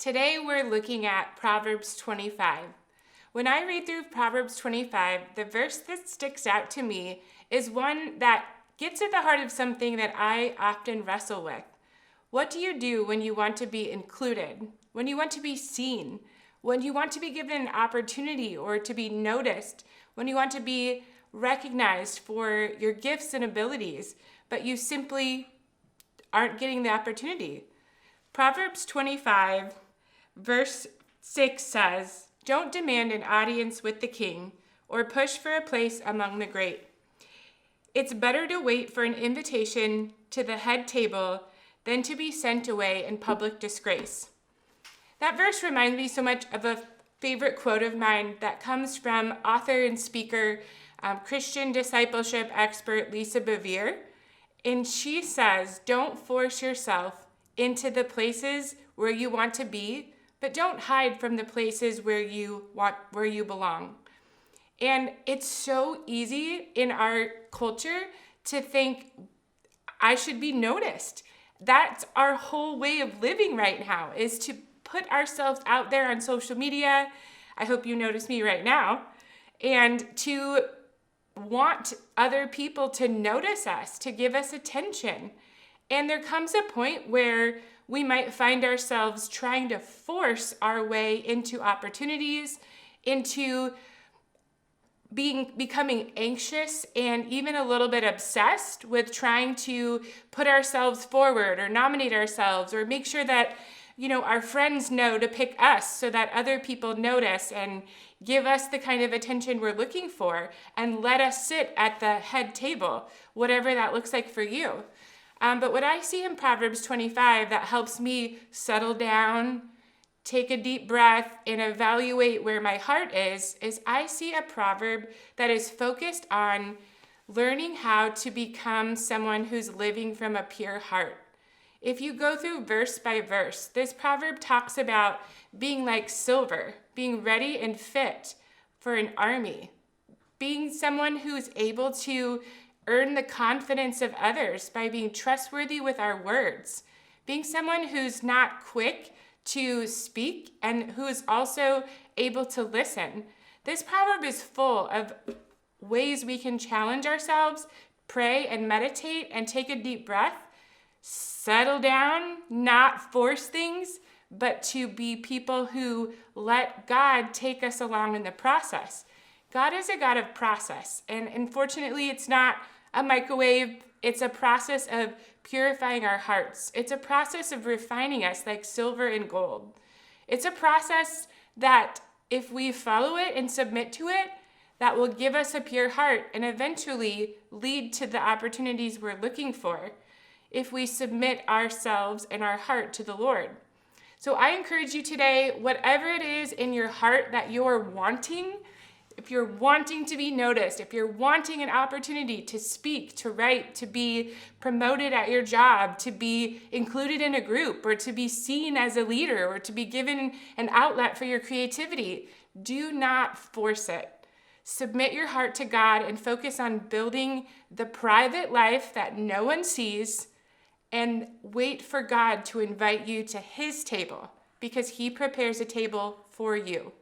Today we're looking at Proverbs 25. When I read through Proverbs 25, the verse that sticks out to me is one that gets at the heart of something that I often wrestle with. What do you do when you want to be included, when you want to be seen, when you want to be given an opportunity or to be noticed, when you want to be recognized for your gifts and abilities, but you simply aren't getting the opportunity? Proverbs 25, verse 6 says, "Don't demand an audience with the king or push for a place among the great. It's better to wait for an invitation to the head table than to be sent away in public disgrace." That verse reminds me so much of a favorite quote of mine that comes from author and speaker, Christian discipleship expert Lisa Bevere. And she says, "Don't force yourself into the places where you want to be, but don't hide from the places where you belong." And it's so easy in our culture to think, I should be noticed. That's our whole way of living right now, is to put ourselves out there on social media. I hope you notice me right now. And to want other people to notice us, to give us attention. And there comes a point where we might find ourselves trying to force our way into opportunities, into becoming anxious and even a little bit obsessed with trying to put ourselves forward or nominate ourselves or make sure that, our friends know to pick us so that other people notice and give us the kind of attention we're looking for and let us sit at the head table, whatever that looks like for you. But what I see in Proverbs 25 that helps me settle down, take a deep breath, and evaluate where my heart is I see a proverb that is focused on learning how to become someone who's living from a pure heart. If you go through verse by verse, this proverb talks about being like silver, being ready and fit for an army, being someone who's able to earn the confidence of others by being trustworthy with our words, being someone who's not quick to speak and who is also able to listen. This proverb is full of ways we can challenge ourselves, pray and meditate and take a deep breath, settle down, not force things, but to be people who let God take us along in the process. God is a God of process, and unfortunately, it's not a microwave. It's a process of purifying our hearts. It's a process of refining us like silver and gold. It's a process that, if we follow it and submit to it, that will give us a pure heart and eventually lead to the opportunities we're looking for if we submit ourselves and our heart to the Lord. So I encourage you today, whatever it is in your heart that you're wanting, if you're wanting to be noticed, if you're wanting an opportunity to speak, to write, to be promoted at your job, to be included in a group, or to be seen as a leader, or to be given an outlet for your creativity, do not force it. Submit your heart to God and focus on building the private life that no one sees, and wait for God to invite you to His table, because He prepares a table for you.